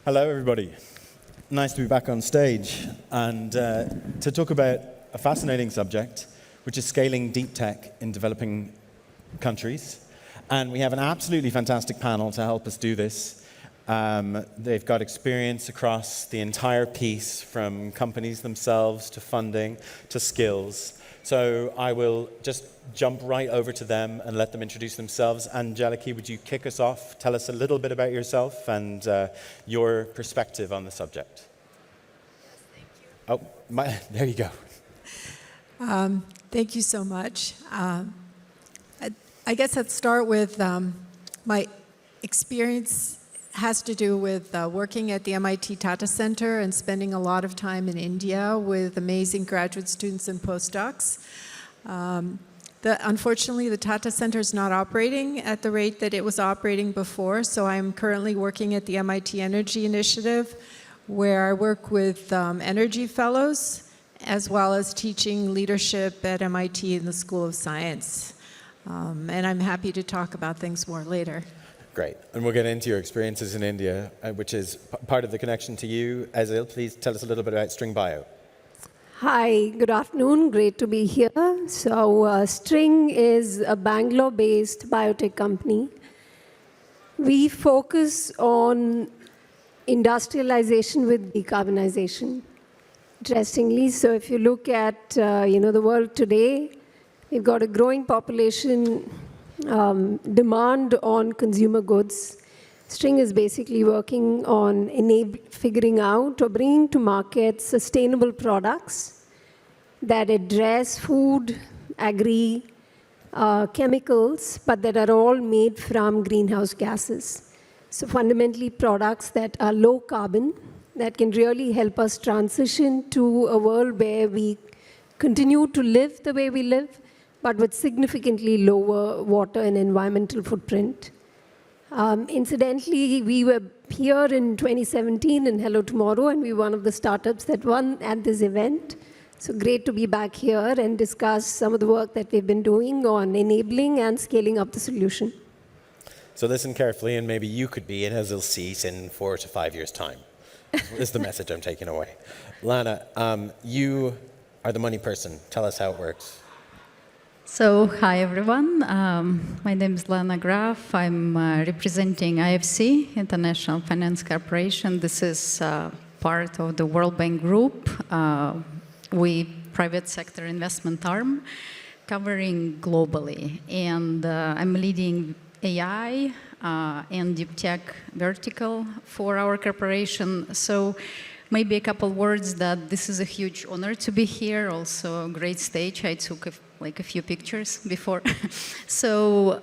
Hello, everybody. Nice to be back on stage and to talk about a fascinating subject, which is scaling deep tech in developing countries. And we have an absolutely fantastic panel to help us do this. They've got experience across the entire piece, from companies themselves to funding to skills. So I will just jump right over to them and let them introduce themselves. Angeliki, would you kick us off? Tell us a little bit about yourself and your perspective on the subject. Yes, thank you. Oh, there you go. Thank you so much. I guess I'd start with my experience has to do with working at the MIT Tata Center and spending a lot of time in India with amazing graduate students and postdocs. Unfortunately, the Tata Center is not operating at the rate that it was operating before, so I'm currently working at the MIT Energy Initiative, where I work with energy fellows, as well as teaching leadership at MIT in the School of Science. And I'm happy to talk about things more later. Great. And we'll get into your experiences in India, which is part of the connection to you. Ezhil, please tell us a little bit about String Bio. Hi, good afternoon. Great to be here. So String is a Bangalore-based biotech company. We focus on industrialization with decarbonization. Interestingly, so if you look at the world today, we've got a growing population, demand on consumer goods. String is basically working on figuring out or bringing to market sustainable products that address food, agri, chemicals, but that are all made from greenhouse gases. So fundamentally products that are low carbon, that can really help us transition to a world where we continue to live the way we live, but with significantly lower water and environmental footprint. Incidentally, we were here in 2017 in Hello Tomorrow, and we were one of the startups that won at this event. So great to be back here and discuss some of the work that we've been doing on enabling and scaling up the solution. So listen carefully, and maybe you could be in Ezhil's seat in 4 to 5 years' time, is the message I'm taking away. Lana, you are the money person. Tell us how it works. So, hi everyone. My name is Lana Graf. I'm representing IFC, International Finance Corporation. This is part of the World Bank Group. We private sector investment arm covering globally. And I'm leading AI and deep tech vertical for our corporation. So maybe a couple words that this is a huge honor to be here. Also a great stage. I took a few pictures before. So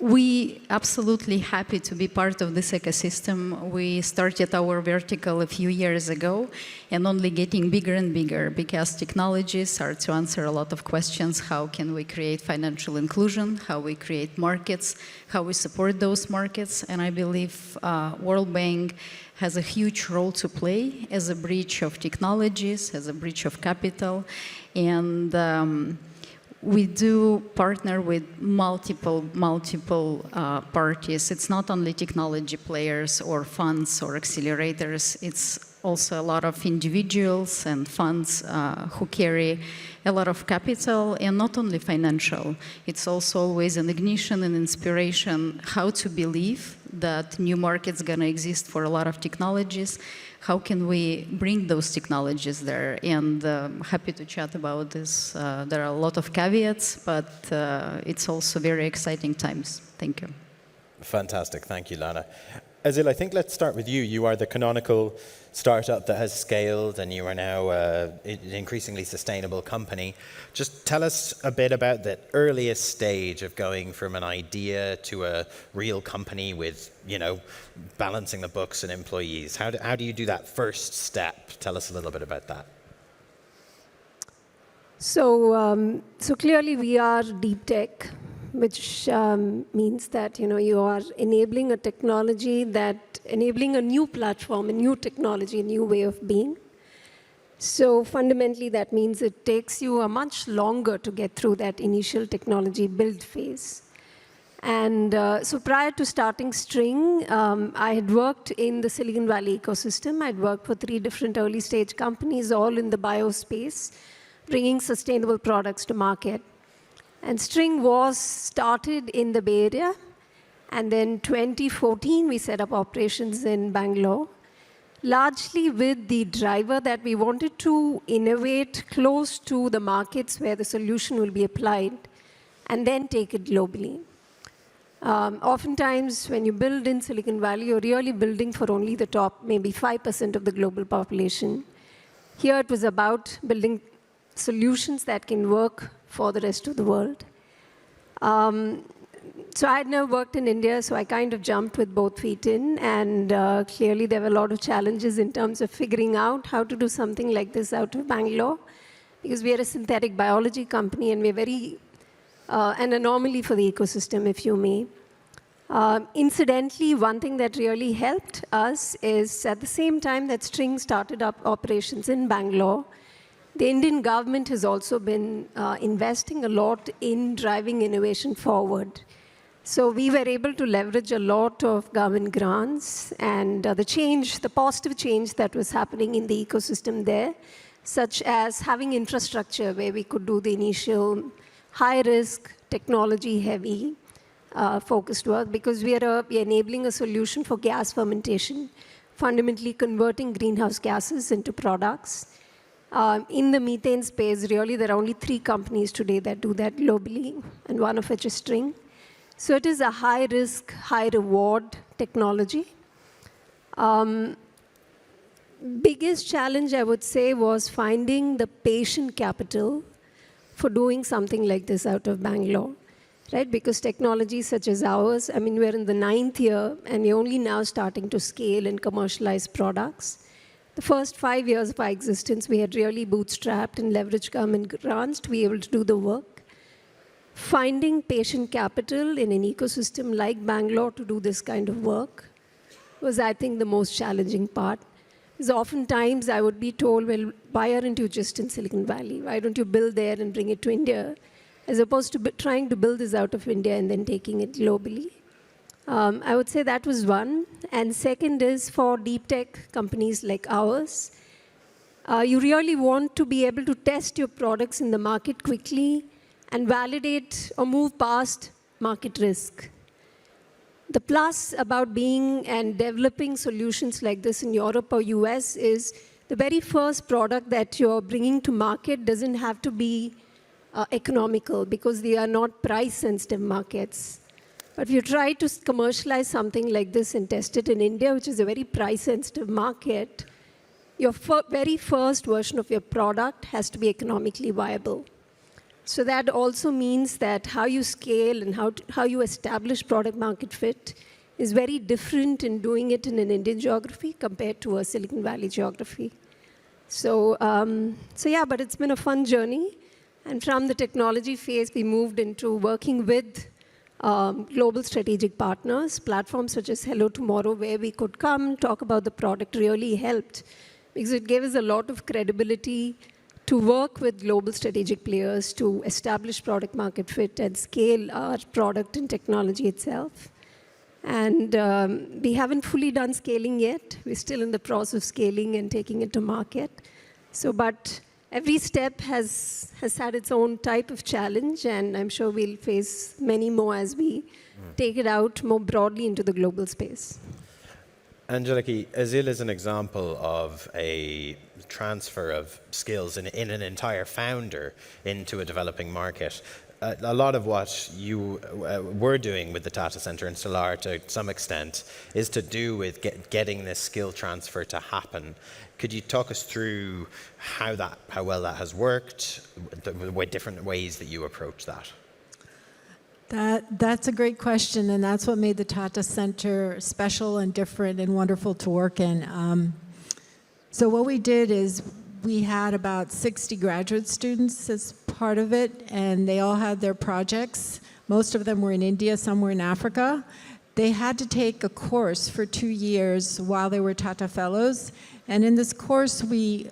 we absolutely happy to be part of this ecosystem. We started our vertical a few years ago and only getting bigger and bigger because technologies are to answer a lot of questions. How can we create financial inclusion? How we create markets? How we support those markets? And I believe World Bank has a huge role to play as a bridge of technologies, as a bridge of capital. And we do partner with multiple parties. It's not only technology players or funds or accelerators. It's also a lot of individuals and funds who carry a lot of capital, and not only financial. It's also always an ignition and inspiration how to believe that new markets gonna exist for a lot of technologies. How can we bring those technologies there? And happy to chat about this. There are a lot of caveats, but it's also very exciting times. Thank you. Fantastic. Thank you, Lana. Ezhil, I think let's start with you. You are the canonical startup that has scaled, and you are now an increasingly sustainable company. Just tell us a bit about the earliest stage of going from an idea to a real company with, balancing the books and employees. How do you do that first step? Tell us a little bit about that. So clearly we are deep tech, which means that you are enabling a technology enabling a new platform, a new technology, a new way of being. So fundamentally that means it takes you a much longer to get through that initial technology build phase. And so prior to starting String, I had worked in the Silicon Valley ecosystem. I'd worked for 3 different early stage companies, all in the biospace, bringing sustainable products to market. And String was started in the Bay Area. And then 2014, we set up operations in Bangalore, largely with the driver that we wanted to innovate close to the markets where the solution will be applied, and then take it globally. Oftentimes, when you build in Silicon Valley, you're really building for only the top, maybe 5% of the global population. Here, it was about building solutions that can work for the rest of the world. So I had never worked in India, so I kind of jumped with both feet in, and clearly there were a lot of challenges in terms of figuring out how to do something like this out of Bangalore, because we are a synthetic biology company, and we're very an anomaly for the ecosystem, if you may. Incidentally, one thing that really helped us is at the same time that String started up operations in Bangalore, the Indian government has also been investing a lot in driving innovation forward. So we were able to leverage a lot of government grants and the positive change that was happening in the ecosystem there, such as having infrastructure where we could do the initial high-risk, technology-heavy focused work, because we are enabling a solution for gas fermentation, fundamentally converting greenhouse gases into products. In the methane space, really, there are only 3 companies today that do that globally, and one of which is String. So it is a high-risk, high-reward technology. Biggest challenge, I would say, was finding the patient capital for doing something like this out of Bangalore, right? Because technologies such as ours, I mean, we're in the 9th year, and we're only now starting to scale and commercialize products. The first 5 years of our existence, we had really bootstrapped and leveraged government grants to be able to do the work. Finding patient capital in an ecosystem like Bangalore to do this kind of work was, I think, the most challenging part. Because oftentimes I would be told, well, why aren't you just in Silicon Valley? Why don't you build there and bring it to India? As opposed to trying to build this out of India and then taking it globally. I would say that was one. And second is for deep tech companies like ours, you really want to be able to test your products in the market quickly and validate or move past market risk. The plus about being and developing solutions like this in Europe or US is the very first product that you're bringing to market doesn't have to be economical, because they are not price-sensitive markets. But if you try to commercialize something like this and test it in India, which is a very price-sensitive market, your very first version of your product has to be economically viable. So that also means that how you scale and how you establish product market fit is very different in doing it in an Indian geography compared to a Silicon Valley geography. So yeah, but it's been a fun journey. And from the technology phase, we moved into working with global strategic partners. Platforms such as Hello Tomorrow, where we could come, talk about the product, really helped, because it gave us a lot of credibility to work with global strategic players to establish product market fit and scale our product and technology itself. And we haven't fully done scaling yet. We're still in the process of scaling and taking it to market. So, but every step has had its own type of challenge, and I'm sure we'll face many more as we take it out more broadly into the global space. Angeliki, Ezhil is an example of a transfer of skills in an entire founder into a developing market. A lot of what you were doing with the Tata Center in Solar, to some extent, is to do with getting this skill transfer to happen. Could you talk us through how well that has worked, the different ways that you approach that? That's a great question, and that's what made the Tata Center special and different and wonderful to work in. So what we did is we had about 60 graduate students as part of it, and they all had their projects. Most of them were in India, some were in Africa. They had to take a course for 2 years while they were Tata Fellows, and in this course we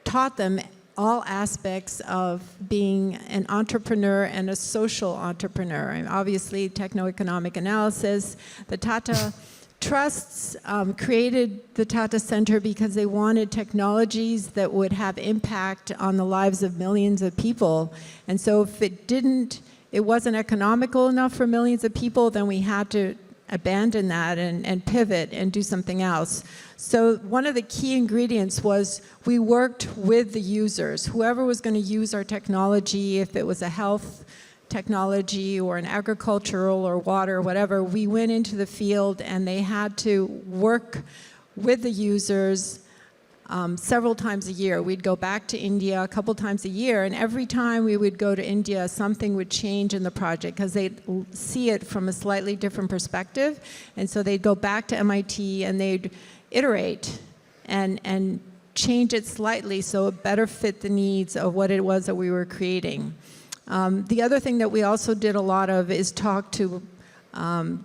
taught them all aspects of being an entrepreneur and a social entrepreneur. And obviously, techno-economic analysis. The Tata Trusts created the Tata Center because they wanted technologies that would have impact on the lives of millions of people. And so if it wasn't economical enough for millions of people, then we had to abandon that and pivot and do something else. So one of the key ingredients was we worked with the users. Whoever was going to use our technology, if it was a health technology or an agricultural or water or whatever, we went into the field and they had to work with the users several times a year. We'd go back to India a couple times a year, and every time we would go to India, something would change in the project because they'd see it from a slightly different perspective. And so they'd go back to MIT and they'd iterate and change it slightly so it better fit the needs of what it was that we were creating. The other thing that we also did a lot of is talk to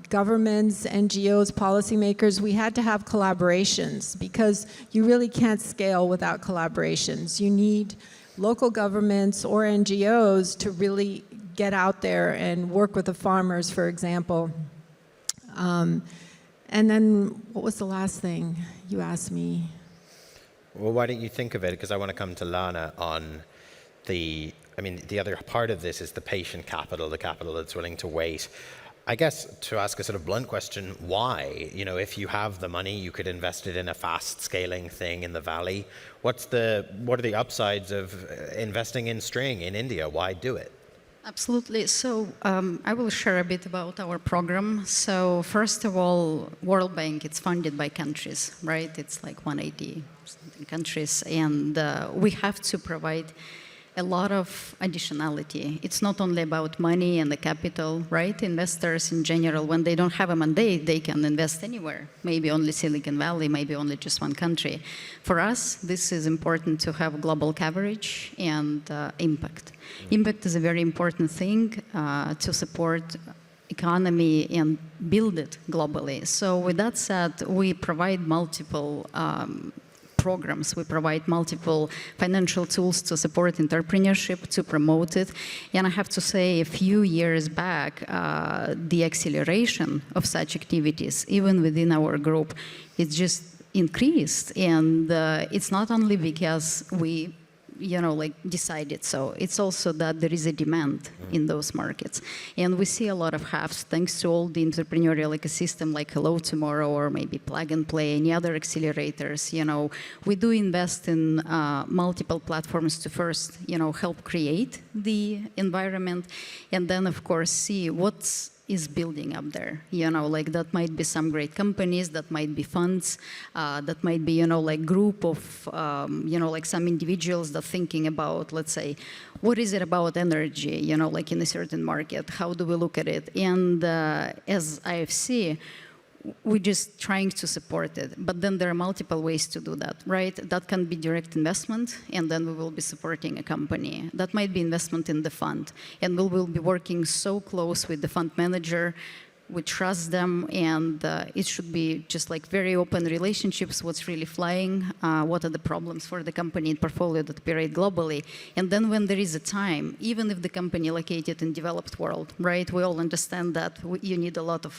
governments, NGOs, policymakers. We had to have collaborations because you really can't scale without collaborations. You need local governments or NGOs to really get out there and work with the farmers, for example. And then what was the last thing you asked me? Well, why don't you think of it, because I want to come to Lana on the other part of this is the patient capital, the capital that's willing to wait. I guess to ask a sort of blunt question, why? You know, if you have the money, you could invest it in a fast scaling thing in the valley. What are the upsides of investing in string in India? Why do it? Absolutely. So I will share a bit about our program. So first of all, World Bank, it's funded by countries, right? It's like 180 something countries, and we have to provide a lot of additionality. It's not only about money and the capital, right? Investors in general, when they don't have a mandate, they can invest anywhere. Maybe only Silicon Valley, maybe only just one country. For us, this is important to have global coverage and impact. Impact is a very important thing to support economy and build it globally. So with that said, we provide multiple programs. We provide multiple financial tools to support entrepreneurship, to promote it. And I have to say, a few years back, the acceleration of such activities, even within our group, it just increased. And it's not only because we decided so. It's also that there is a demand in those markets. And we see a lot of hubs, thanks to all the entrepreneurial ecosystem like Hello Tomorrow or maybe Plug and Play, any other accelerators. We do invest in multiple platforms to first, help create the environment, and then, of course, see what's is building up there. That might be some great companies, that might be funds, that might be, group of, some individuals that thinking about, let's say, what is it about energy, in a certain market? How do we look at it? And as IFC, we're just trying to support it. But then there are multiple ways to do that, right? That can be direct investment, and then we will be supporting a company. That might be investment in the fund. And we will be working so close with the fund manager. We trust them, and it should be just like very open relationships, what's really flying, what are the problems for the company and portfolio that operate globally. And then when there is a time, even if the company located in developed world, right, we all understand that you need a lot of,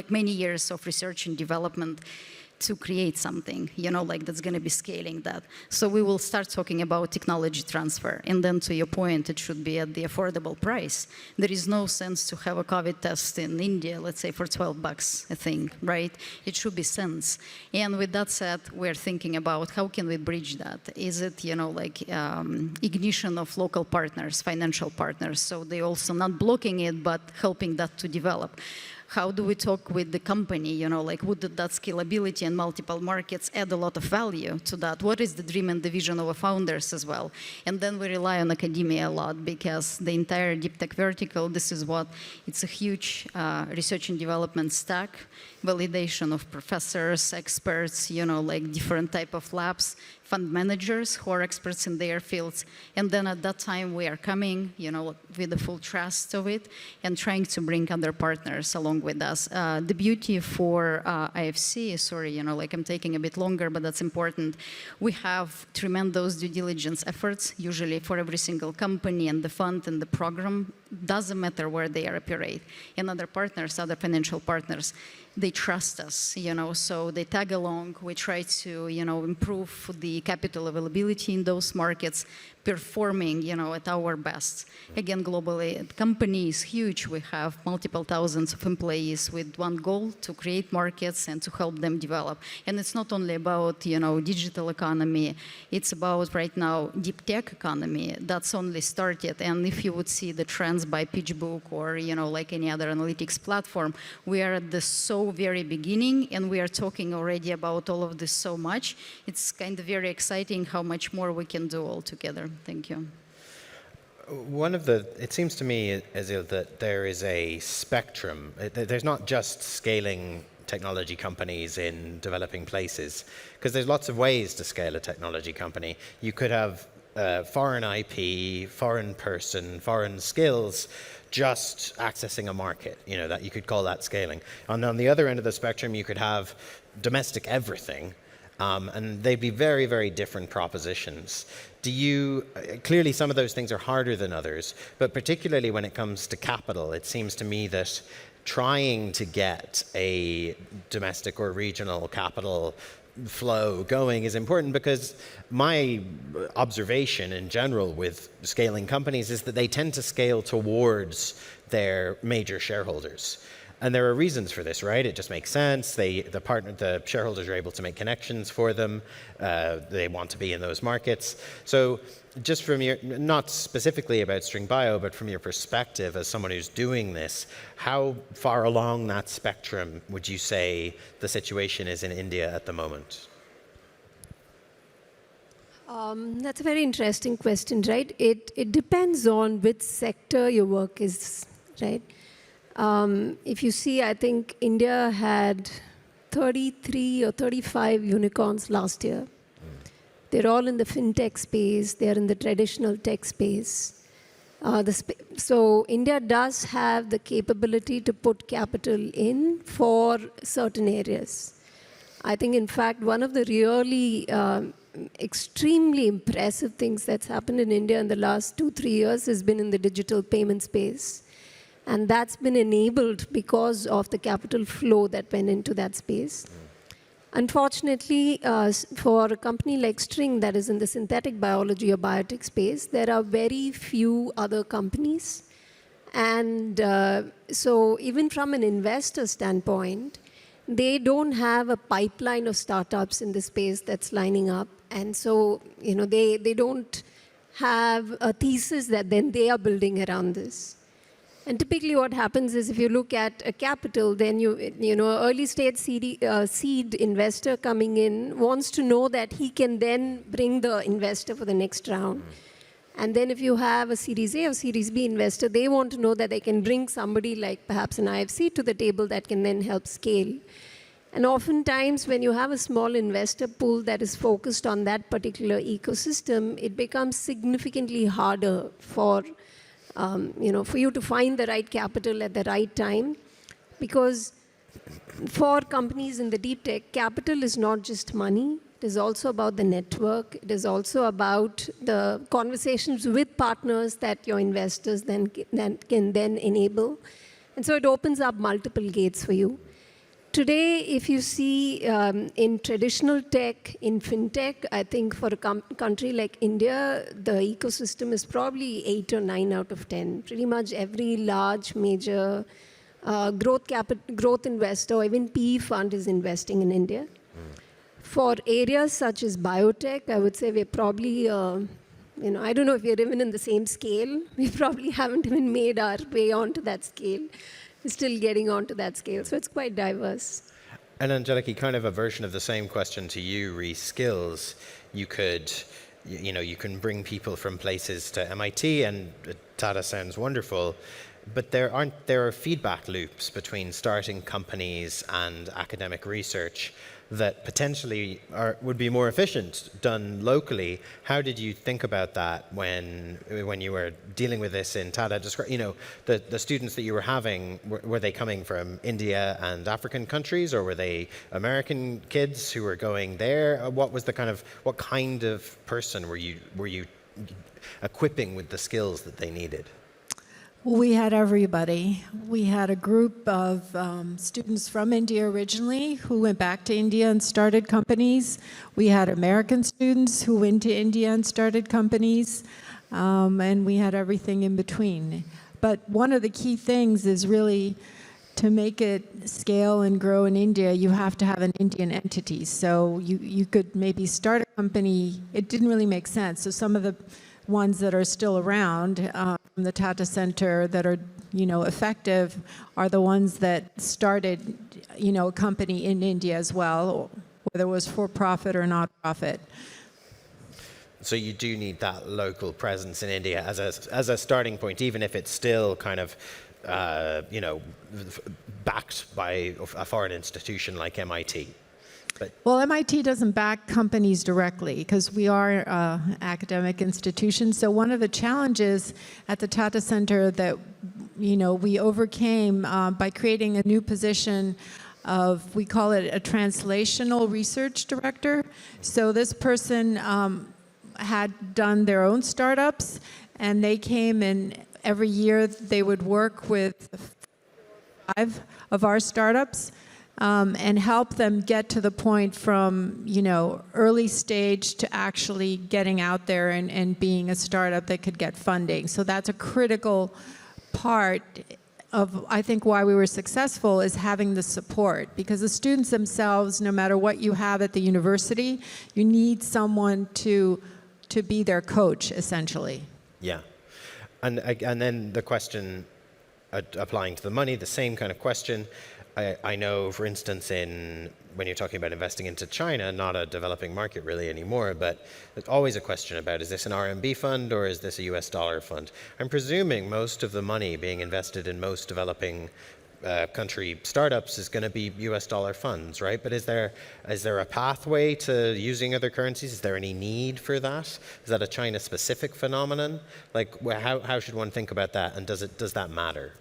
many years of research and development to create something, that's going to be scaling that. So we will start talking about technology transfer. And then to your point, it should be at the affordable price. There is no sense to have a COVID test in India, let's say for $12 a thing, right? It should be sense. And with that said, we're thinking about how can we bridge that? Is it, ignition of local partners, financial partners, so they also not blocking it, but helping that to develop. How do we talk with the company, would that scalability and multiple markets add a lot of value to that? What is the dream and the vision of the founders as well? And then we rely on academia a lot, because the entire deep tech vertical, this is what, it's a huge research and development stack, validation of professors, experts, different type of labs, fund managers who are experts in their fields. And then at that time, we are coming, with the full trust of it and trying to bring other partners along with us. The beauty for IFC, sorry, I'm taking a bit longer, but that's important. We have tremendous due diligence efforts, usually for every single company and the fund and the program. Doesn't matter where they operate. And other partners, other financial partners, they trust us, so they tag along. We try to, improve the capital availability in those markets, performing, at our best. Again, globally, the company is huge. We have multiple thousands of employees with one goal: to create markets and to help them develop. And it's not only about, digital economy. It's about, right now, deep tech economy. That's only started. And if you would see the trends by PitchBook or, like any other analytics platform, we are at the so very beginning, and we are talking already about all of this so much. It's kind of very exciting how much more we can do all together. Thank you. It seems to me, Ezhil, that there is a spectrum. There's not just scaling technology companies in developing places, because there's lots of ways to scale a technology company. You could have foreign IP, foreign person, foreign skills, just accessing a market, that you could call that scaling. And on the other end of the spectrum, you could have domestic everything, and they'd be very, very different propositions. Clearly some of those things are harder than others, but particularly when it comes to capital, it seems to me that trying to get a domestic or regional capital flow going is important, because my observation in general with scaling companies is that they tend to scale towards their major shareholders. And there are reasons for this, right? It just makes sense. The shareholders are able to make connections for them. They want to be in those markets. So just from not specifically about StringBio, but from your perspective as someone who's doing this, how far along that spectrum would you say the situation is in India at the moment? That's a very interesting question, right? It depends on which sector your work is, right? If you see, I think India had 33 or 35 unicorns last year. They're all in the fintech space. They're in the traditional tech space. So India does have the capability to put capital in for certain areas. I think, in fact, one of the really extremely impressive things that's happened in India in the last 2-3 years has been in the digital payment space. And that's been enabled because of the capital flow that went into that space. Unfortunately, for a company like String that is in the synthetic biology or biotech space, there are very few other companies. And so even from an investor standpoint, they don't have a pipeline of startups in the space that's lining up. And so, they don't have a thesis that then they are building around this. And typically what happens is, if you look at a capital, then early stage seed investor coming in wants to know that he can then bring the investor for the next round. And then if you have a Series A or Series B investor, they want to know that they can bring somebody like perhaps an IFC to the table that can then help scale. And oftentimes when you have a small investor pool that is focused on that particular ecosystem, it becomes significantly harder for you to find the right capital at the right time. Because for companies in the deep tech, capital is not just money. It is also about the network. It is also about the conversations with partners that your investors then can enable. And so it opens up multiple gates for you. Today, if you see in traditional tech, in fintech, I think for a country like India, the ecosystem is probably 8 or 9 out of 10. Pretty much every large, major growth investor, or even PE fund is investing in India. For areas such as biotech, I would say we're probably, I don't know if we're even in the same scale. We probably haven't even made our way onto that scale. Still getting onto that scale. So it's quite diverse. And Angeliki, kind of a version of the same question to you, re-skills. You can bring people from places to MIT, and Tata sounds wonderful, but there are feedback loops between starting companies and academic research that potentially would be more efficient done locally. How did you think about that when you were dealing with this in Tata? You know, the students that you were having, were they coming from India and African countries, or were they American kids who were going there? What kind of person were you equipping with the skills that they needed? We had everybody. We had a group of students from India originally who went back to India and started companies. We had American students who went to India and started companies. And we had everything in between. But one of the key things is really to make it scale and grow in India, you have to have an Indian entity. So you could maybe start a company. It didn't really make sense. So some of the ones that are still around from the Tata Center that are, you know, effective are the ones that started, you know, a company in India as well, whether it was for profit or not profit. So you do need that local presence in India as a starting point, even if it's still kind of, you know, backed by a foreign institution like MIT. Well, MIT doesn't back companies directly because we are an academic institution. So one of the challenges at the Tata Center that, you know, we overcame by creating a new position of, we call it a translational research director. So this person had done their own startups, and they came, and every year they would work with 5 of our startups and help them get to the point from, you know, early stage to actually getting out there and being a startup that could get funding. So that's a critical part of, I think, why we were successful is having the support, because the students themselves, no matter what you have at the university, you need someone to be their coach, essentially. Yeah. And then the question applying to the money, the same kind of question. I know, for instance, when you're talking about investing into China, not a developing market really anymore, but there's always a question about, is this an RMB fund or is this a US dollar fund? I'm presuming most of the money being invested in most developing country startups is going to be US dollar funds, right? But is there a pathway to using other currencies? Is there any need for that? Is that a China-specific phenomenon? Like, how should one think about that, and does that matter?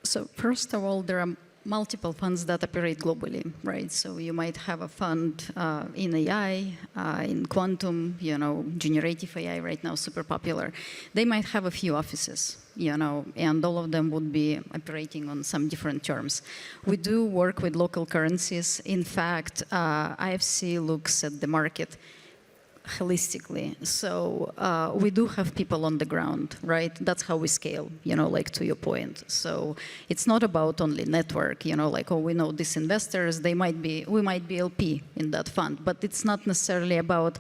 So first of all, there are multiple funds that operate globally, right? So you might have a fund in AI, in quantum, you know, generative AI right now, super popular. They might have a few offices, you know, and all of them would be operating on some different terms. We do work with local currencies. In fact, IFC looks at the market holistically. So we do have people on the ground, right? That's how we scale, you know, like to your point. So it's not about only network, you know, like, oh, we know these investors, we might be LP in that fund, but it's not necessarily about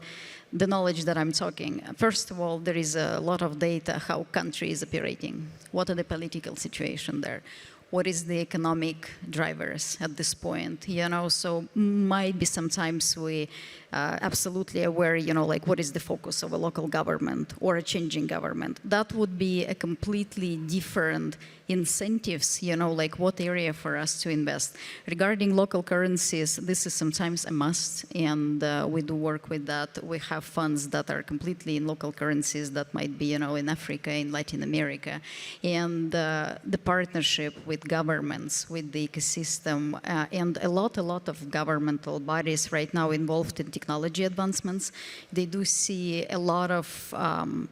the knowledge that I'm talking. First of all, there is a lot of data, how country is operating. What are the political situation there? What is the economic drivers at this point, you know? So might be sometimes we absolutely aware, you know, like what is the focus of a local government or a changing government. That would be a completely different incentives, you know, like what area for us to invest. Regarding local currencies, this is sometimes a must, and we do work with that. We have funds that are completely in local currencies that might be, you know, in Africa, in Latin America. And the partnership with governments, with the ecosystem, and a lot of governmental bodies right now involved in technology advancements. They do see a lot of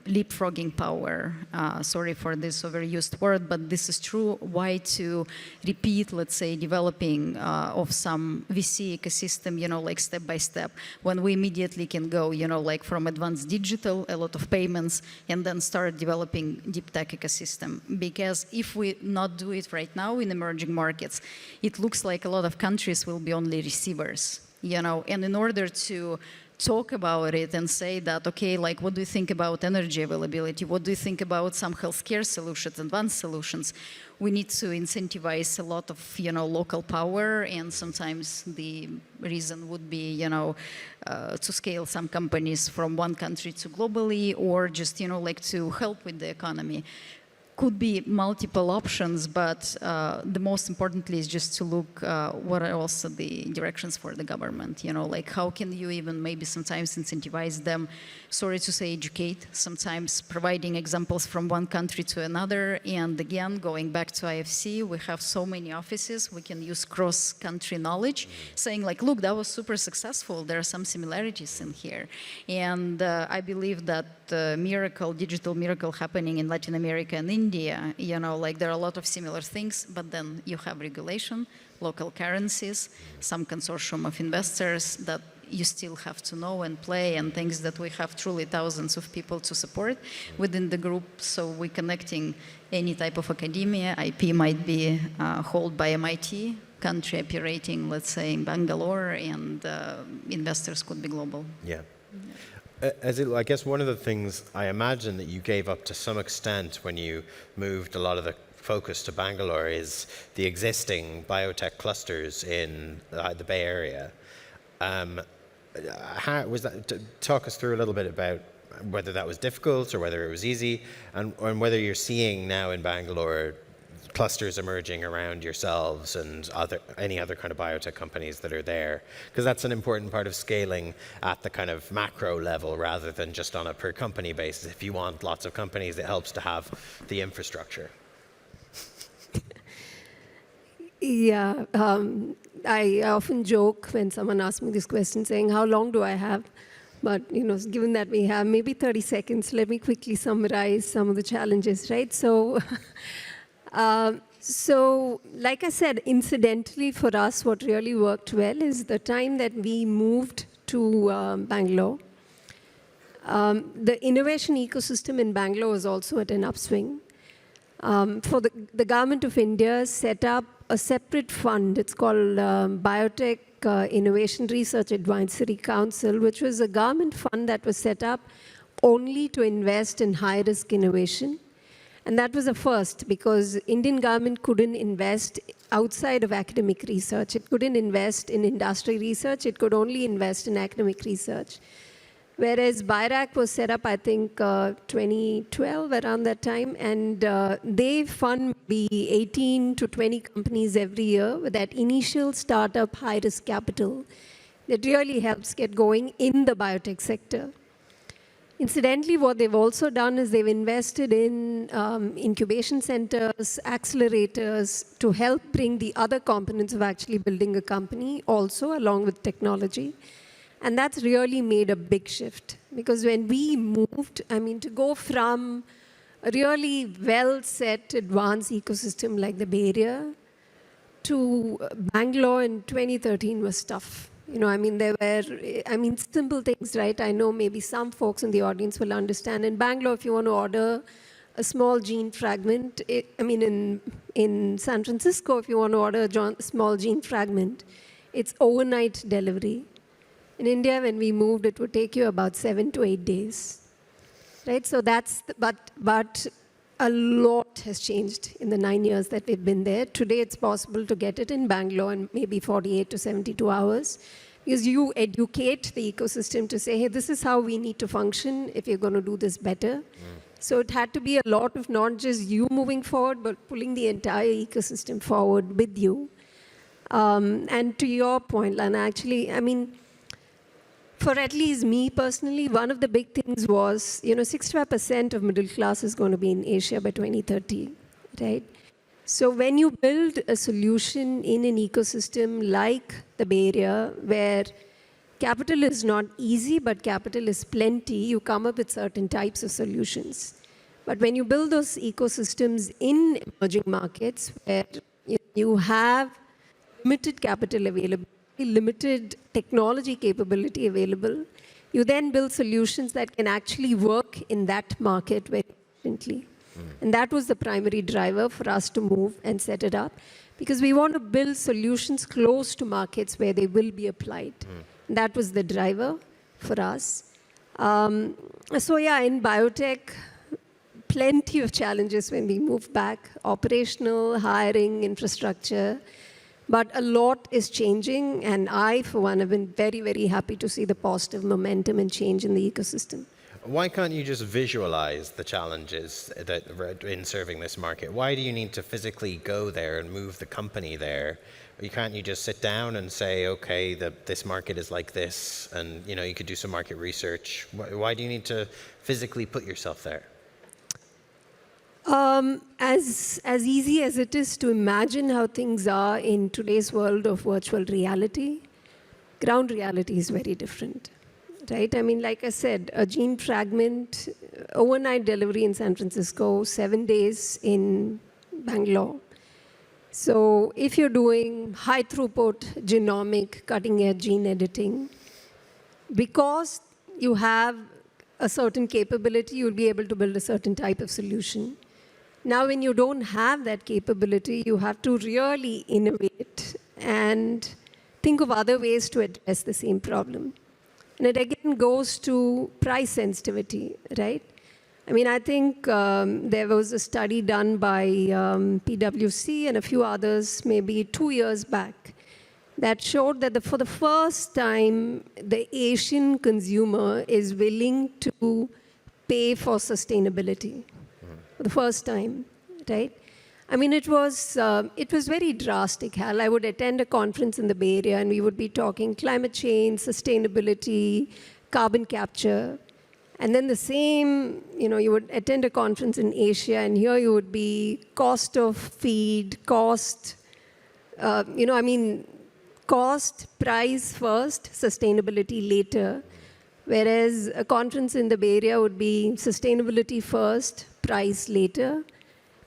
leapfrogging power. Sorry for this overused word, but this is true. Why to repeat, let's say, developing of some VC ecosystem, you know, like step by step, when we immediately can go, you know, like from advanced digital, a lot of payments, and then start developing deep tech ecosystem. Because if we not do it right now in emerging markets, it looks like a lot of countries will be only receivers, you know, and in order to talk about it and say that, okay, like, what do you think about energy availability? What do you think about some healthcare solutions, advanced solutions? We need to incentivize a lot of, you know, local power, and sometimes the reason would be, you know, to scale some companies from one country to globally, or just, you know, like to help with the economy. could be multiple options, but the most importantly is just to look what are also the directions for the government. You know, like how can you even maybe sometimes incentivize them, sorry to say educate, sometimes providing examples from one country to another. And again, going back to IFC, we have so many offices, we can use cross-country knowledge, saying like, look, that was super successful, there are some similarities in here. And I believe that digital miracle happening in Latin America and India, you know, like there are a lot of similar things, but then you have regulation, local currencies, some consortium of investors that you still have to know and play, and things that we have truly thousands of people to support within the group. So we're connecting any type of academia. IP might be held by MIT, country operating, let's say, in Bangalore, and investors could be global. Yeah. Ezhil, I guess one of the things I imagine that you gave up to some extent when you moved a lot of the focus to Bangalore is the existing biotech clusters in the Bay Area. How was that? Talk us through a little bit about whether that was difficult or whether it was easy, and whether you're seeing now in Bangalore clusters emerging around yourselves and any other kind of biotech companies that are there, because that's an important part of scaling at the kind of macro level rather than just on a per company basis. If you want lots of companies, it helps to have the infrastructure. Yeah, I often joke when someone asks me this question saying, how long do I have? But, you know, given that we have maybe 30 seconds, let me quickly summarize some of the challenges, right? So, like I said, incidentally for us, what really worked well is the time that we moved to Bangalore. The innovation ecosystem in Bangalore was also at an upswing. For the government of India set up a separate fund. It's called Biotech Innovation Research Advisory Council, which was a government fund that was set up only to invest in high-risk innovation. And that was a first, because Indian government couldn't invest outside of academic research. It couldn't invest in industry research. It could only invest in academic research. Whereas BIRAC was set up, I think, 2012, around that time, and they fund 18 to 20 companies every year with that initial startup high-risk capital that really helps get going in the biotech sector. Incidentally, what they've also done is they've invested in incubation centers, accelerators, to help bring the other components of actually building a company also along with technology. And that's really made a big shift, because when we moved, I mean, to go from a really well-set, advanced ecosystem like the Bay Area to Bangalore in 2013 was tough. You know, I mean, there were, simple things, right? I know maybe some folks in the audience will understand. In Bangalore, if you want to order a small gene fragment, in San Francisco, if you want to order a small gene fragment, it's overnight delivery. In India, when we moved, it would take you about 7 to 8 days, right? So that's, but a lot has changed in the 9 years that we've been there. Today, it's possible to get it in Bangalore in maybe 48 to 72 hours, because you educate the ecosystem to say, hey, this is how we need to function if you're going to do this better. So it had to be a lot of not just you moving forward, but pulling the entire ecosystem forward with you. And to your point, Lana, actually, for at least me personally, one of the big things was, 65% of middle class is going to be in Asia by 2030, right? So when you build a solution in an ecosystem like the Bay Area, where capital is not easy, but capital is plenty, you come up with certain types of solutions. But when you build those ecosystems in emerging markets, where you have limited capital available, limited technology capability available, you then build solutions that can actually work in that market very efficiently. And that was the primary driver for us to move and set it up, because we want to build solutions close to markets where they will be applied. And that was the driver for us. So yeah, in biotech, plenty of challenges when we moved back, operational, hiring, infrastructure. But a lot is changing, and I, for one, have been very, very happy to see the positive momentum and change in the ecosystem. Why can't you just visualize the challenges that in serving this market? Why do you need to physically go there and move the company there? Can't you just sit down and say, okay, this market is like this, and you could do some market research? Why do you need to physically put yourself there? As easy as it is to imagine how things are in today's world of virtual reality, ground reality is very different, right? I mean, like I said, a gene fragment, overnight delivery in San Francisco, 7 days in Bangalore. So if you're doing high throughput genomic cutting edge gene editing, because you have a certain capability, you'll be able to build a certain type of solution. Now, when you don't have that capability, you have to really innovate and think of other ways to address the same problem. And it again goes to price sensitivity, right? I mean, I think there was a study done by PwC and a few others maybe 2 years back that showed that for the first time, the Asian consumer is willing to pay for sustainability. For the first time, right? I mean, it was very drastic, Hal. I would attend a conference in the Bay Area, and we would be talking climate change, sustainability, carbon capture. And then the same, you would attend a conference in Asia, and here you would be cost of feed, cost, cost, price first, sustainability later. Whereas a conference in the Bay Area would be sustainability first, price later.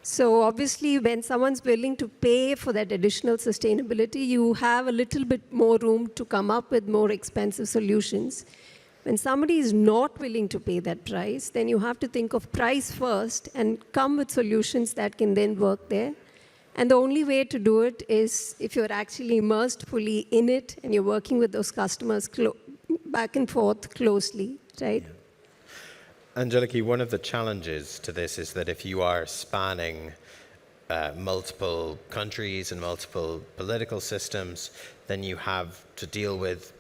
So obviously, when someone's willing to pay for that additional sustainability, you have a little bit more room to come up with more expensive solutions. When somebody is not willing to pay that price, then you have to think of price first and come with solutions that can then work there. And the only way to do it is if you're actually immersed fully in it and you're working with those customers back and forth closely, right? Yeah. Angeliki, one of the challenges to this is that if you are spanning multiple countries and multiple political systems, then you have to deal with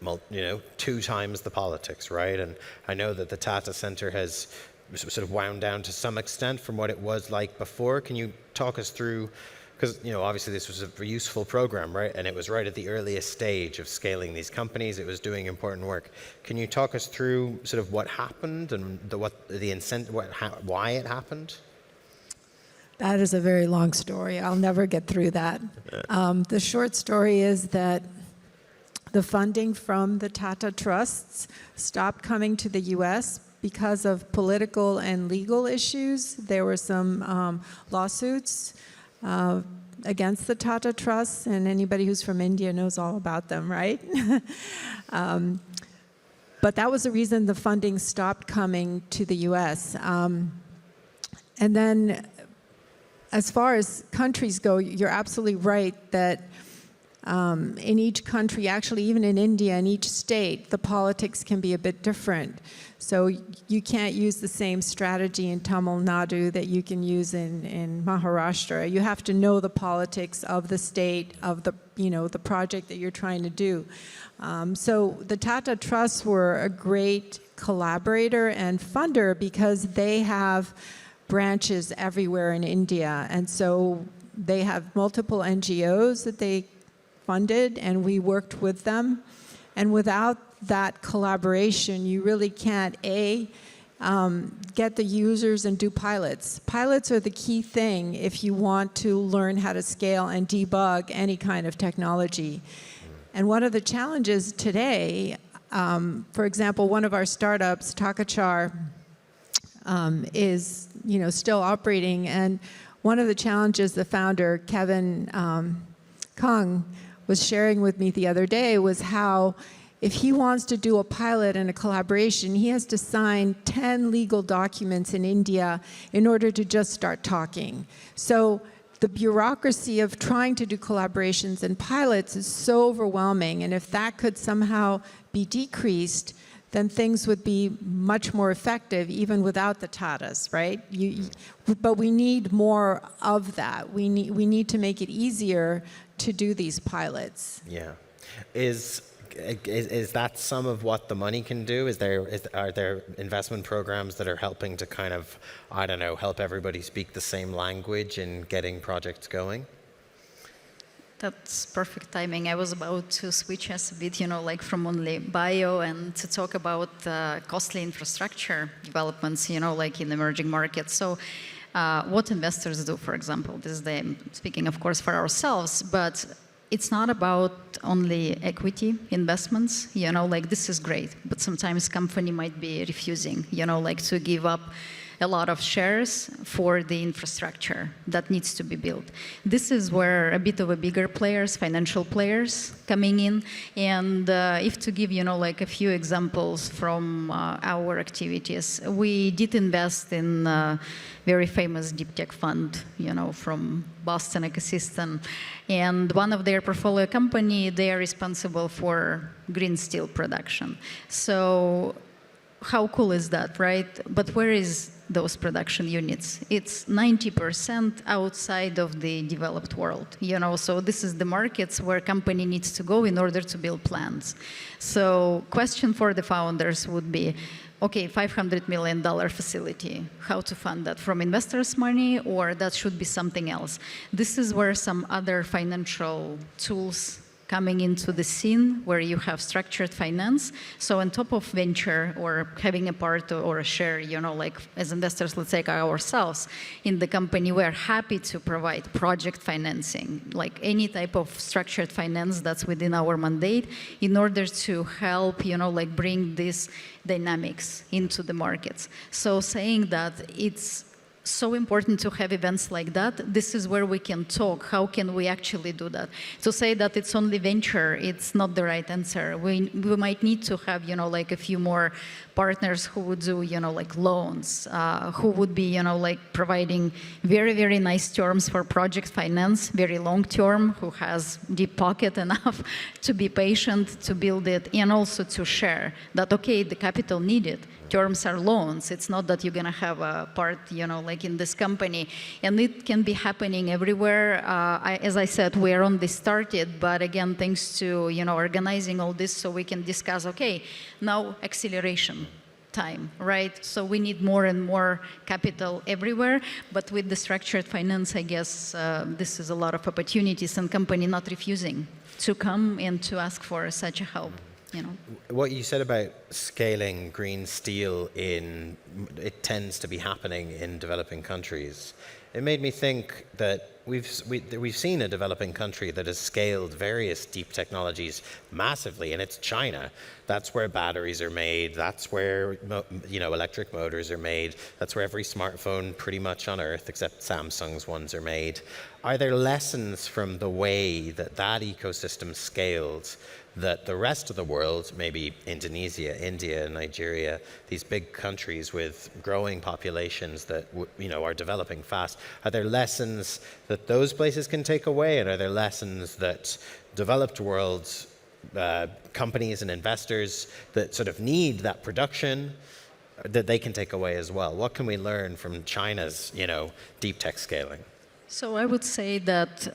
2 times the politics, right? And I know that the Tata Center has sort of wound down to some extent from what it was like before. Can you talk us through, because obviously this was a useful program, right? And it was right at the earliest stage of scaling these companies. It was doing important work. Can you talk us through sort of what happened and why it happened? That is a very long story. I'll never get through that. The short story is that the funding from the Tata trusts stopped coming to the U.S. because of political and legal issues. There were some lawsuits against the Tata trusts, and anybody who's from India knows all about them, right? But that was the reason the funding stopped coming to the U.S. And then as far as countries go, you're absolutely right that in each country, actually even in India, in each state, the politics can be a bit different. So you can't use the same strategy in Tamil Nadu that you can use in Maharashtra. You have to know the politics of the state, of the project that you're trying to do. So the Tata Trusts were a great collaborator and funder because they have branches everywhere in India. And so they have multiple NGOs that they funded, and we worked with them. And without that collaboration, you really can't, get the users and do pilots. Pilots are the key thing if you want to learn how to scale and debug any kind of technology. And one of the challenges today, for example, one of our startups, Takachar, is still operating, and one of the challenges the founder, Kevin Kung, was sharing with me the other day was how if he wants to do a pilot and a collaboration, he has to sign 10 legal documents in India in order to just start talking. So the bureaucracy of trying to do collaborations and pilots is so overwhelming, and if that could somehow be decreased, then things would be much more effective even without the Tatas, right? But we need more of that. We need to make it easier to do these pilots. Yeah. is that some of what the money can do? Are there investment programs that are helping to kind of, I don't know, help everybody speak the same language in getting projects going? That's perfect timing. I was about to switch us a bit, like from only bio and to talk about costly infrastructure developments, like in emerging markets. So what investors do, for example, this is speaking, of course, for ourselves, but it's not about only equity investments, like this is great, but sometimes company might be refusing, like to give up a lot of shares for the infrastructure that needs to be built. This is where a bit of a bigger players, financial players coming in. And if to give, like a few examples from our activities, we did invest in a very famous deep tech fund, from Boston ecosystem. And one of their portfolio company, they are responsible for green steel production. So how cool is that, right? But where is those production units? It's 90% outside of the developed world, so this is the markets where company needs to go in order to build plants. So question for the founders would be, okay, $500 million facility, how to fund that? From investors' money, or that should be something else? This is where some other financial tools coming into the scene where you have structured finance. So on top of venture or having a part or a share, like as investors, let's say ourselves in the company, we're happy to provide project financing, like any type of structured finance that's within our mandate in order to help, like bring these dynamics into the markets. So saying that it's so important to have events like that. This is where we can talk. How can we actually do that? To say that it's only venture, it's not the right answer. We might need to have, like a few more partners who would do, like loans, who would be, like providing very, very nice terms for project finance, very long term, who has deep pocket enough to be patient, to build it, and also to share that, okay, the capital needed. Terms are loans. It's not that you're going to have a part, like in this company. And it can be happening everywhere. As I said, we are only started, but again, thanks to, organizing all this so we can discuss, okay, now acceleration time, right? So we need more and more capital everywhere, but with the structured finance, I guess this is a lot of opportunities and company not refusing to come and to ask for such a help. What you said about scaling green steel it tends to be happening in developing countries. It made me think that we've seen a developing country that has scaled various deep technologies massively, and it's China. That's where batteries are made. That's where electric motors are made. That's where every smartphone pretty much on Earth, except Samsung's ones, are made. Are there lessons from the way that ecosystem scaled that the rest of the world, maybe Indonesia, India, Nigeria, these big countries with growing populations that are developing fast, are there lessons that those places can take away, and are there lessons that developed world companies and investors that sort of need that production that they can take away as well? What can we learn from China's deep tech scaling? So I would say that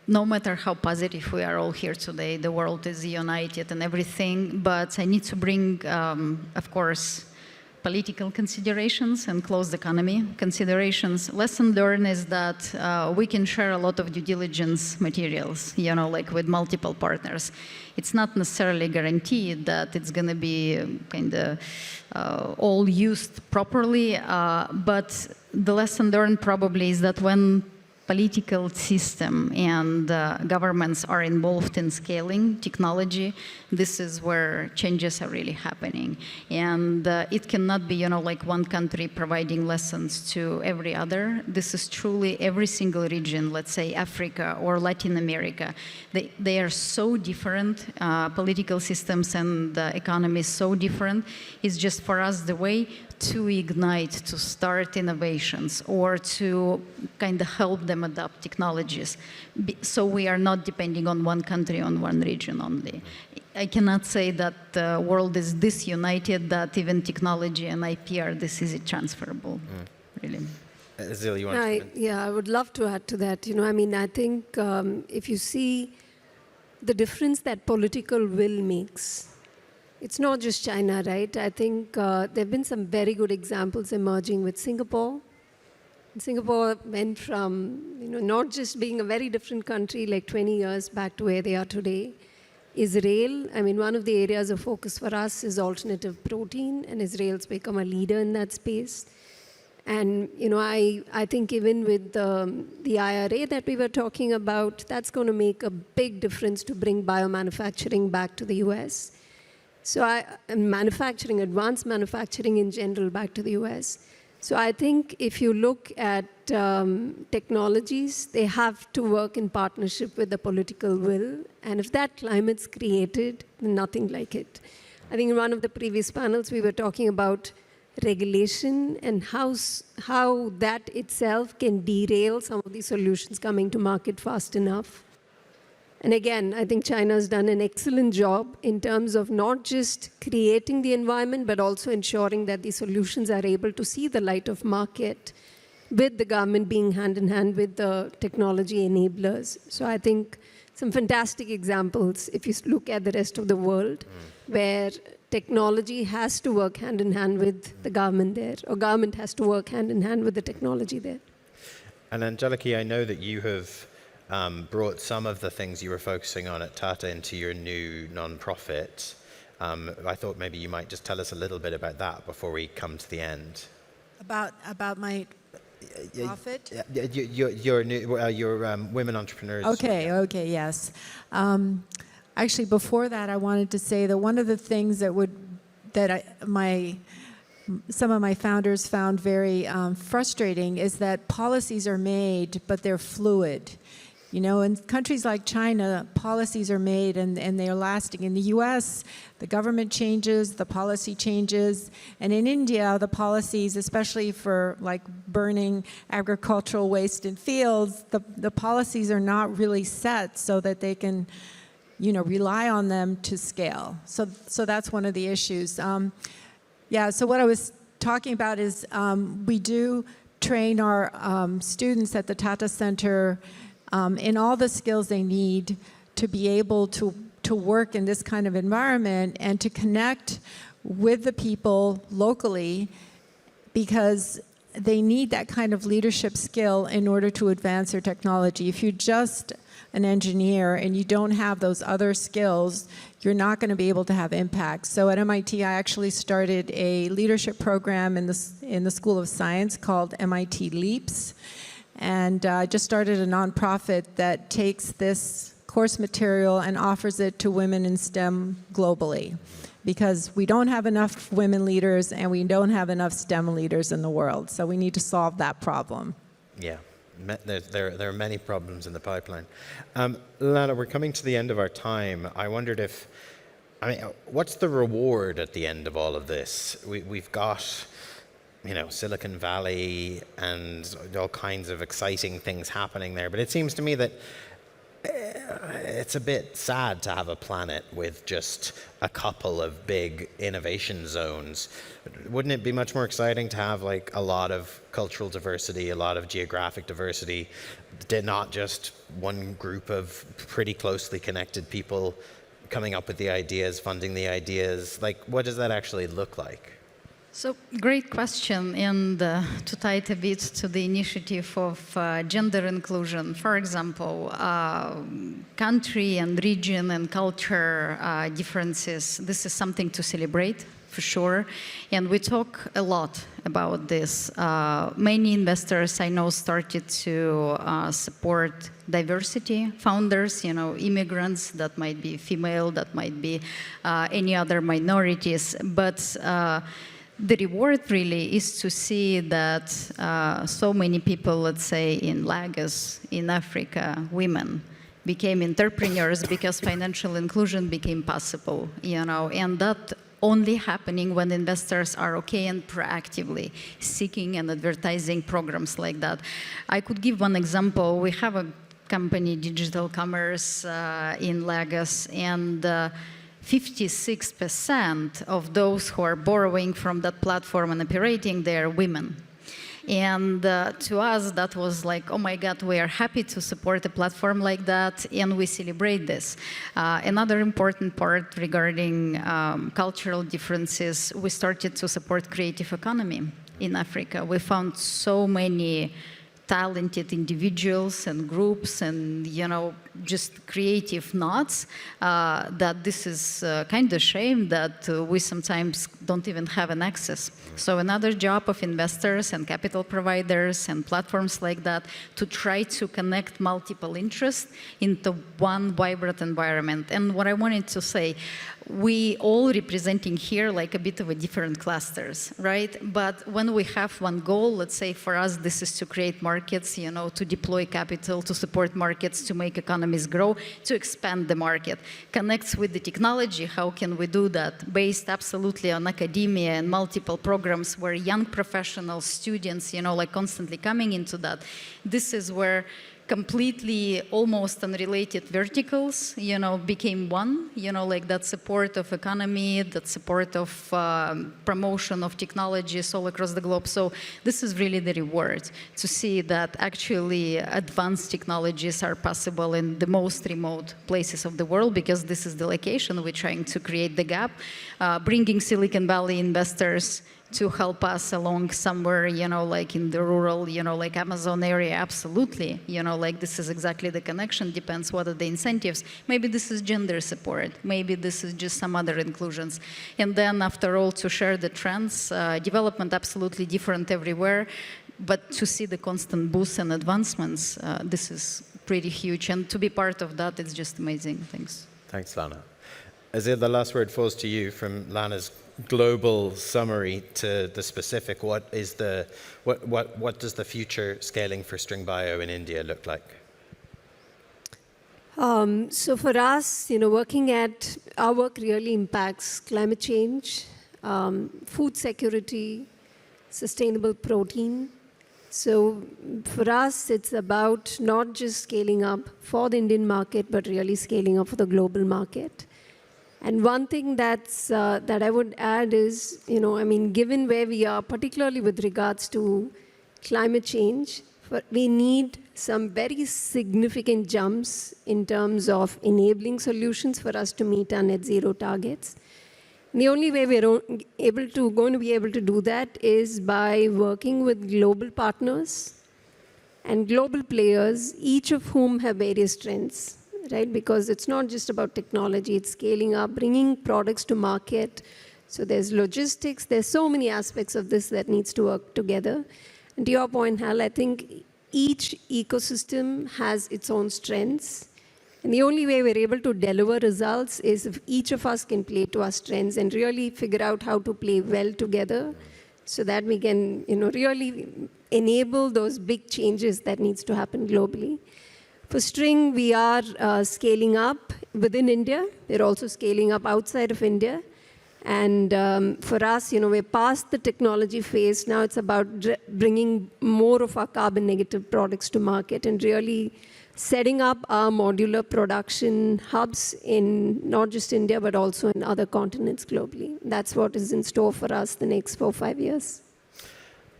no matter how positive we are all here today, the world is united and everything, but I need to bring, of course, political considerations and closed economy considerations. Lesson learned is that we can share a lot of due diligence materials, like with multiple partners. It's not necessarily guaranteed that it's going to be kind of all used properly, but the lesson learned probably is that when political system and governments are involved in scaling technology, this is where changes are really happening. And it cannot be, like one country providing lessons to every other. This is truly every single region, let's say Africa or Latin America. They are so different, political systems and the economy is so different. It's just for us the way to ignite, to start innovations, or to kind of help them adopt technologies. So we are not depending on one country, on one region only. I cannot say that the world is this united that even technology and IP are this easy transferable, really. Ezhil, you want to comment? Yeah, I would love to add to that. I think if you see the difference that political will makes. It's not just China, right? I think there have been some very good examples emerging with Singapore. Singapore went from not just being a very different country like 20 years back to where they are today. Israel, I mean, one of the areas of focus for us is alternative protein, and Israel's become a leader in that space. And I think even with the IRA that we were talking about, that's going to make a big difference to bring biomanufacturing back to the US. So manufacturing, advanced manufacturing in general back to the US. So I think if you look at technologies, they have to work in partnership with the political will. And if that climate's created, then nothing like it. I think in one of the previous panels, we were talking about regulation and how that itself can derail some of these solutions coming to market fast enough. And again, I think China's done an excellent job in terms of not just creating the environment, but also ensuring that the solutions are able to see the light of market with the government being hand in hand with the technology enablers. So I think some fantastic examples, if you look at the rest of the world, where technology has to work hand in hand with the government there, or government has to work hand in hand with the technology there. And Angeliki, I know that you have brought some of the things you were focusing on at Tata into your new non-profit. I thought maybe you might just tell us a little bit about that before we come to the end. About my profit? Your women entrepreneurs. Okay, yes. Actually, before that, I wanted to say that one of the things some of my founders found very frustrating is that policies are made, but they're fluid. In countries like China, policies are made and they are lasting. In the US, the government changes, the policy changes. And in India, the policies, especially for like burning agricultural waste in fields, the policies are not really set so that they can rely on them to scale. So that's one of the issues. So what I was talking about is we do train our students at the Tata Center in all the skills they need to be able to work in this kind of environment and to connect with the people locally, because they need that kind of leadership skill in order to advance their technology. If you're just an engineer and you don't have those other skills, you're not going to be able to have impact. So at MIT, I actually started a leadership program in the School of Science called MIT Leaps. And I just started a nonprofit that takes this course material and offers it to women in STEM globally, because we don't have enough women leaders and we don't have enough STEM leaders in the world. So we need to solve that problem. Yeah, there are many problems in the pipeline. Lana, we're coming to the end of our time. I wondered what's the reward at the end of all of this? We've got Silicon Valley and all kinds of exciting things happening there. But it seems to me that it's a bit sad to have a planet with just a couple of big innovation zones. Wouldn't it be much more exciting to have like a lot of cultural diversity, a lot of geographic diversity, not just one group of pretty closely connected people coming up with the ideas, funding the ideas? Like, what does that actually look like? So, great question, and to tie it a bit to the initiative of gender inclusion. For example, country and region and culture differences, this is something to celebrate, for sure. And we talk a lot about this. Many investors I know started to support diversity founders, immigrants, that might be female, that might be any other minorities. But the reward really is to see that so many people, let's say in Lagos, in Africa, women became entrepreneurs because financial inclusion became possible, and that only happening when investors are okay and proactively seeking and advertising programs like that. I could give one example. We have a company, Digital Commerce, in Lagos, and 56% of those who are borrowing from that platform and operating, they are women. And to us, that was like, oh my God, we are happy to support a platform like that, and we celebrate this. Another important part regarding cultural differences, we started to support creative economy in Africa. We found so many talented individuals and groups and, just creative nodes, that this is kind of shame that we sometimes don't even have an access. So another job of investors and capital providers and platforms like that to try to connect multiple interests into one vibrant environment. And what I wanted to say, we all representing here like a bit of a different clusters, right? But when we have one goal, let's say for us, this is to create markets, to deploy capital, to support markets, to make economies grow, to expand the market. Connects with the technology, how can we do that? Based absolutely on academia and multiple programs where young professionals, students, like constantly coming into that. This is where completely almost unrelated verticals, became one, like that support of economy, that support of promotion of technologies all across the globe. So this is really the reward, to see that actually advanced technologies are possible in the most remote places of the world, because this is the location we're trying to create the gap, bringing Silicon Valley investors to help us along somewhere, like in the rural, like Amazon area, absolutely. Like this is exactly the connection, depends what are the incentives. Maybe this is gender support, maybe this is just some other inclusions. And then after all, to share the trends, development absolutely different everywhere, but to see the constant boosts and advancements, this is pretty huge. And to be part of that, it's just amazing. Thanks. Thanks, Lana. Ezhil, the last word falls to you from Lana's global summary to the specific. What does the future scaling for String Bio in India look like? So for us, working at our work really impacts climate change, food security, sustainable protein. So for us, it's about not just scaling up for the Indian market, but really scaling up for the global market. And one thing that I would add is, given where we are, particularly with regards to climate change, we need some very significant jumps in terms of enabling solutions for us to meet our net zero targets. And the only way we're going to be able to do that is by working with global partners and global players, each of whom have various strengths. Right? Because it's not just about technology, it's scaling up, bringing products to market. So there's logistics, there's so many aspects of this that needs to work together. And to your point, Hal, I think each ecosystem has its own strengths. And the only way we're able to deliver results is if each of us can play to our strengths and really figure out how to play well together so that we can, really enable those big changes that needs to happen globally. For String, we are scaling up within India. We're also scaling up outside of India. And for us, we're past the technology phase. Now it's about bringing more of our carbon negative products to market and really setting up our modular production hubs in not just India, but also in other continents globally. That's what is in store for us the next 4 or 5 years.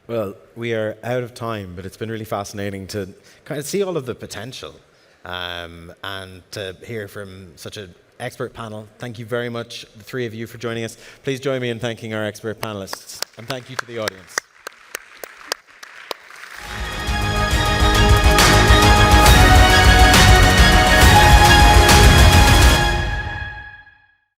Well, we are out of time, but it's been really fascinating to kind of see all of the potential and to hear from such an expert panel. Thank you very much, the three of you, for joining us. Please join me in thanking our expert panelists, and thank you to the audience.